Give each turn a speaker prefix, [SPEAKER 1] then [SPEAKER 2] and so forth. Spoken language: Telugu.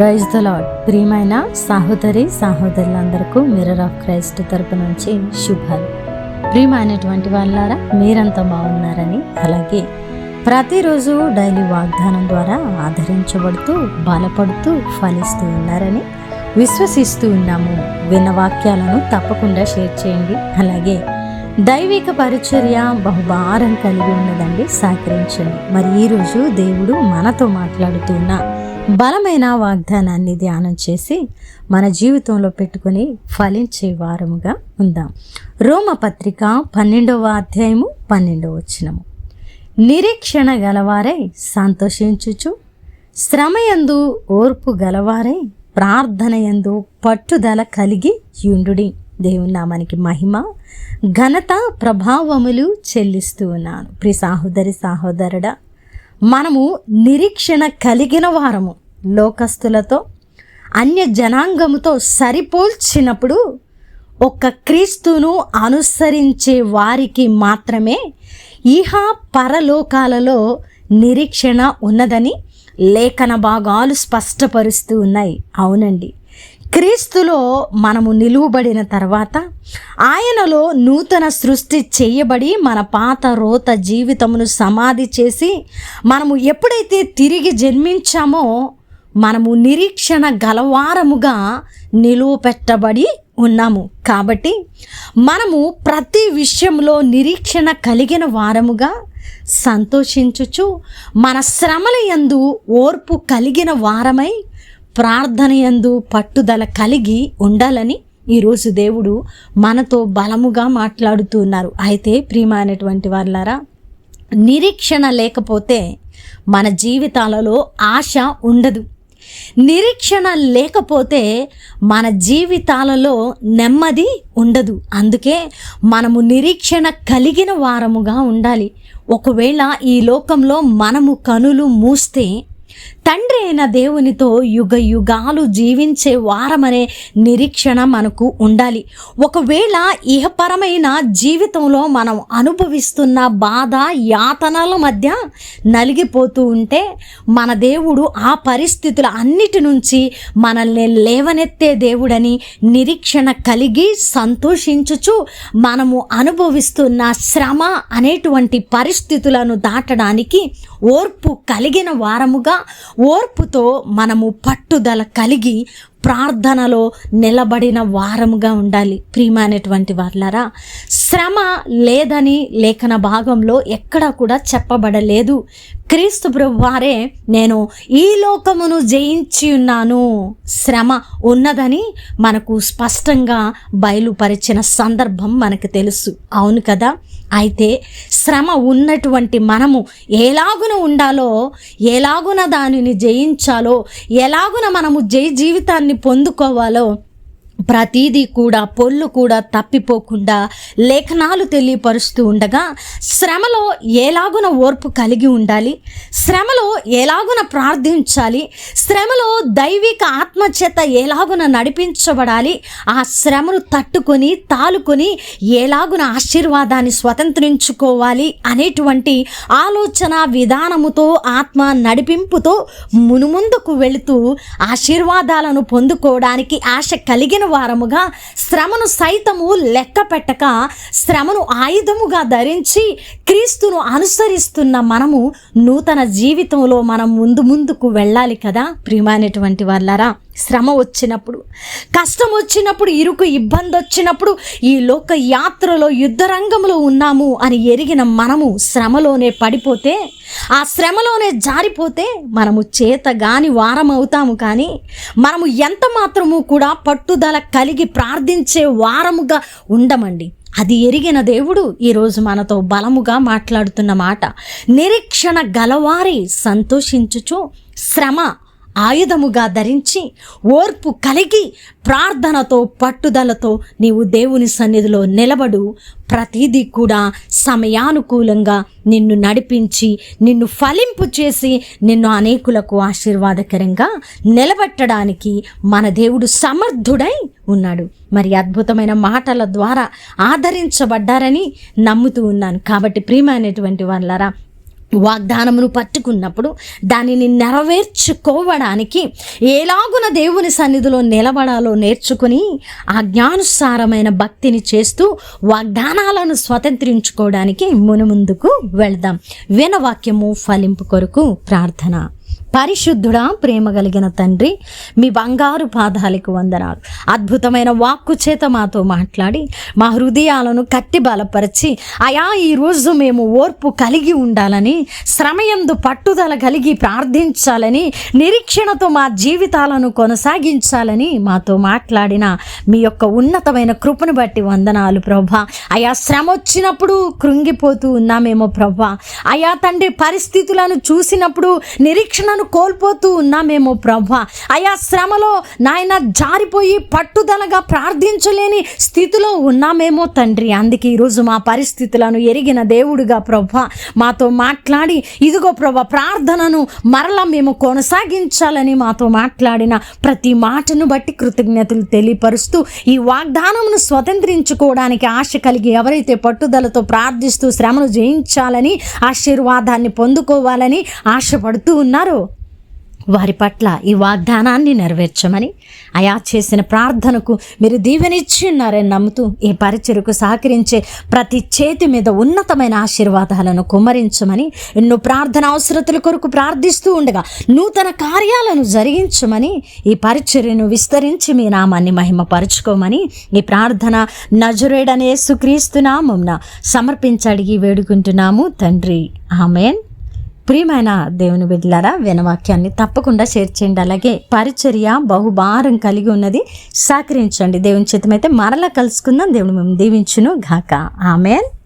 [SPEAKER 1] Praise the lord. ప్రియమైన సహోదరులందరికీ మిర్రర్ ఆఫ్ క్రైస్ట్ తరపు నుంచి శుభాలు. ప్రియమైనటువంటి వాళ్ళారా, మీరంతా బాగున్నారని, అలాగే ప్రతిరోజు డైలీ వాగ్దానం ద్వారా ఆదరించబడుతూ బలపడుతూ ఫలిస్తూ ఉన్నారని విశ్వసిస్తూ ఉన్నాము. విన్న వాక్యాలను తప్పకుండా షేర్ చేయండి. అలాగే దైవిక పరిచర్య బహుభారం కలిగి ఉన్నదండి, సహకరించండి. మరి ఈరోజు దేవుడు మనతో మాట్లాడుతున్న బలమైన వాగ్దానాన్ని ధ్యానం చేసి మన జీవితంలో పెట్టుకొని ఫలించే వారముగా ఉందాం. రోమపత్రిక 12వ అధ్యాయము 12వ వచనము. నిరీక్షణ గలవారై సంతోషించుచు, శ్రమయందు ఓర్పు గలవారై ప్రార్థనయందు పట్టుదల కలిగి యుండుడి. దేవుని నామానికి మహిమ ఘనత ప్రభావములు చెల్లిస్తూ ఉన్నాను. ప్రియ సహోదరుడా, మనము నిరీక్షణ కలిగిన వారము. లోకస్తులతో అన్య జనాంగముతో సరిపోల్చినప్పుడు ఒక్క క్రీస్తును అనుసరించే వారికి మాత్రమే ఇహ పరలోకాలలో నిరీక్షణ ఉన్నదని లేఖన భాగాలు స్పష్టపరుస్తూ ఉన్నాయి. అవునండి, క్రీస్తులో మనము నిలువబడిన తర్వాత ఆయనలో నూతన సృష్టి చేయబడి మన పాత రోత జీవితమును సమాధి చేసి మనము ఎప్పుడైతే తిరిగి జన్మించామో మనము నిరీక్షణ గలవారముగా నిలువ పెట్టబడి ఉన్నాము. కాబట్టి మనము ప్రతి విషయంలో నిరీక్షణ కలిగిన వారముగా సంతోషించుచు, మన శ్రమల యందు ఓర్పు కలిగిన వారమై ప్రార్థన యందు పట్టుదల కలిగి ఉండాలని ఈరోజు దేవుడు మనతో బలముగా మాట్లాడుతున్నారు. అయితే ప్రియమైనటువంటి వాళ్ళారా, నిరీక్షణ లేకపోతే మన జీవితాలలో ఆశ ఉండదు. నిరీక్షణ లేకపోతే మన జీవితాలలో నెమ్మది ఉండదు. అందుకే మనము నిరీక్షణ కలిగిన వారముగా ఉండాలి. ఒకవేళ ఈ లోకంలో మనము కనులు మూస్తే తండ్రి అయిన దేవునితో యుగ యుగాలు జీవించే వారమనే నిరీక్షణ మనకు ఉండాలి. ఒకవేళ ఇహపరమైన జీవితంలో మనం అనుభవిస్తున్న బాధ యాతనల మధ్య నలిగిపోతూ ఉంటే మన దేవుడు ఆ పరిస్థితుల అన్నిటి నుంచి మనల్ని లేవనెత్తే దేవుడని నిరీక్షణ కలిగి సంతోషించుచు మనము అనుభవిస్తున్న శ్రమ అనేటువంటి పరిస్థితులను దాటడానికి ఓర్పు కలిగిన వారముగా, ఓర్పుతో మనము పట్టుదల కలిగి ప్రార్థనలో నిలబడిన వారముగా ఉండాలి. ప్రియమైనటువంటి వాళ్ళారా, శ్రమ లేదని లేఖన భాగంలో ఎక్కడా కూడా చెప్పబడలేదు. క్రీస్తు ప్రభువారే నేను ఈ లోకమును జయించి ఉన్నాను, శ్రమ ఉన్నదని మనకు స్పష్టంగా బయలుపరిచిన సందర్భం మనకు తెలుసు. అవును కదా? అయితే శ్రమ ఉన్నటువంటి మనము ఎలాగున ఉండాలో, ఎలాగున దానిని జయించాలో, ఎలాగున మనము జీవితాన్ని పొందుకోవాలో ప్రతీదీ కూడా పొల్లు కూడా తప్పిపోకుండా లేఖనాలు తెలియపరుస్తూ ఉండగా, శ్రమలో ఎలాగున ఓర్పు కలిగి ఉండాలి, శ్రమలో ఎలాగున ప్రార్థించాలి, శ్రమలో దైవిక ఆత్మచేత ఎలాగున నడిపించబడాలి, ఆ శ్రమను తట్టుకొని తాలుకొని ఎలాగున ఆశీర్వాదాన్ని స్వతంత్రించుకోవాలి అనేటువంటి ఆలోచన విధానముతో, ఆత్మ నడిపింపుతో మునుముందుకు వెళుతూ ఆశీర్వాదాలను పొందుకోవడానికి ఆశ కలిగిన వారముగా, శ్రమను సైతము లెక్క పెట్టక శ్రమను ఆయుధముగా ధరించి క్రీస్తును అనుసరిస్తున్న మనము నూతన జీవితంలో మనం ముందుకు వెళ్ళాలి కదా. ప్రియమైనటువంటి వాళ్ళారా, శ్రమ వచ్చినప్పుడు, కష్టం వచ్చినప్పుడు, ఇరుకు ఇబ్బంది వచ్చినప్పుడు, ఈ లోక యాత్రలో యుద్ధ రంగంలో ఉన్నాము అని ఎరిగిన మనము శ్రమలోనే పడిపోతే, ఆ శ్రమలోనే జారిపోతే మనము చేతగాని వారం అవుతాము. కానీ మనము ఎంత మాత్రము కూడా పట్టుదల కలిగి ప్రార్థించే వారముగా ఉండమండి. అది ఎరిగిన దేవుడు ఈరోజు మనతో బలముగా మాట్లాడుతున్న మాట, నిరీక్షణ గలవారి సంతోషించుచు, శ్రమ ఆయుధముగా ధరించి ఓర్పు కలిగి ప్రార్థనతో పట్టుదలతో నీవు దేవుని సన్నిధిలో నిలబడు. ప్రతిదీ కూడా సమయానుకూలంగా నిన్ను నడిపించి, నిన్ను ఫలింపు చేసి, నిన్ను అనేకులకు ఆశీర్వాదకరంగా నిలబెట్టడానికి మన దేవుడు సమర్థుడై ఉన్నాడు. మరి అద్భుతమైన మాటల ద్వారా ఆదరించబడ్డారని నమ్ముతూ ఉన్నాను. కాబట్టి ప్రియమైనటువంటి వాళ్ళారా, వాగ్దానమును పట్టుకున్నప్పుడు దానిని నెరవేర్చుకోవడానికి ఎలాగున దేవుని సన్నిధిలో నిలబడాలో నేర్చుకుని ఆజ్ఞానుసారమైన భక్తిని చేస్తూ వాగ్దానాలను స్వతంత్రించుకోవడానికి మునుముందుకు వెళ్దాం. వినవాక్యము ఫలింపు కొరకు ప్రార్థన. పరిశుద్ధుడా, ప్రేమ కలిగిన తండ్రి, మీ బంగారు పాదాలకు వందనాలు. అద్భుతమైన వాక్కు చేత మాతో మాట్లాడి మా హృదయాలను కట్టి బలపరిచి అయా ఈరోజు మేము ఓర్పు కలిగి ఉండాలని, శ్రమయందు పట్టుదల కలిగి ప్రార్థించాలని, నిరీక్షణతో మా జీవితాలను కొనసాగించాలని మాతో మాట్లాడిన మీ యొక్క ఉన్నతమైన కృపను బట్టి వందనాలు ప్రభా. అయా శ్రమ వచ్చినప్పుడు కృంగిపోతూ ఉన్నామేమో ప్రభా. అయా తండ్రి, పరిస్థితులను చూసినప్పుడు నిరీక్షణను కోల్పోతూ ఉన్నామేమో ప్రభా. అయా శ్రమలో నాయన జారిపోయి పట్టుదలగా ప్రార్థించలేని స్థితిలో ఉన్నామేమో తండ్రి. అందుకే ఈరోజు మా పరిస్థితులను ఎరిగిన దేవుడుగా ప్రభా మాతో మాట్లాడి ఇదిగో ప్రభా ప్రార్థనను మరలా మేము కొనసాగించాలని మాతో మాట్లాడిన ప్రతి మాటను బట్టి కృతజ్ఞతలు తెలియపరుస్తూ ఈ వాగ్దానమును స్వతంత్రించుకోవడానికి ఆశ కలిగి ఎవరైతే పట్టుదలతో ప్రార్థిస్తూ శ్రమను జయించాలని, ఆశీర్వాదాన్ని పొందుకోవాలని ఆశపడుతూ ఉన్నారో వారి పట్ల ఈ వాగ్దానాన్ని నెరవేర్చమని, అయా చేసిన ప్రార్థనకు మీరు దీవెనిచ్చి ఉన్నారని నమ్ముతూ ఈ పరిచర్యకు సహకరించే ప్రతి చేతి మీద ఉన్నతమైన ఆశీర్వాదాలను కుమ్మరించమని, ఎన్నో ప్రార్థన అవసరతల కొరకు ప్రార్థిస్తూ ఉండగా నూతన కార్యాలను జరిగించమని, ఈ పరిచర్యను విస్తరించి మీ నామాన్ని మహిమపరచుకోమని ఈ ప్రార్థన నజరేయుడైన యేసుక్రీస్తు నామమున సమర్పించి అడిగి వేడుకుంటున్నాము తండ్రి. ఆమేన్. ప్రియమైన దేవుని బిడ్డలారా, వినవాక్యాన్ని తప్పకుండా షేర్ చేయండి. అలాగే పరిచర్య బహుభారం కలిగి ఉన్నది, సహకరించండి. దేవుని చిత్తమైతే మరలా కలుసుకుందాం. దేవుడు మేము దీవించును గాక. ఆమేన్.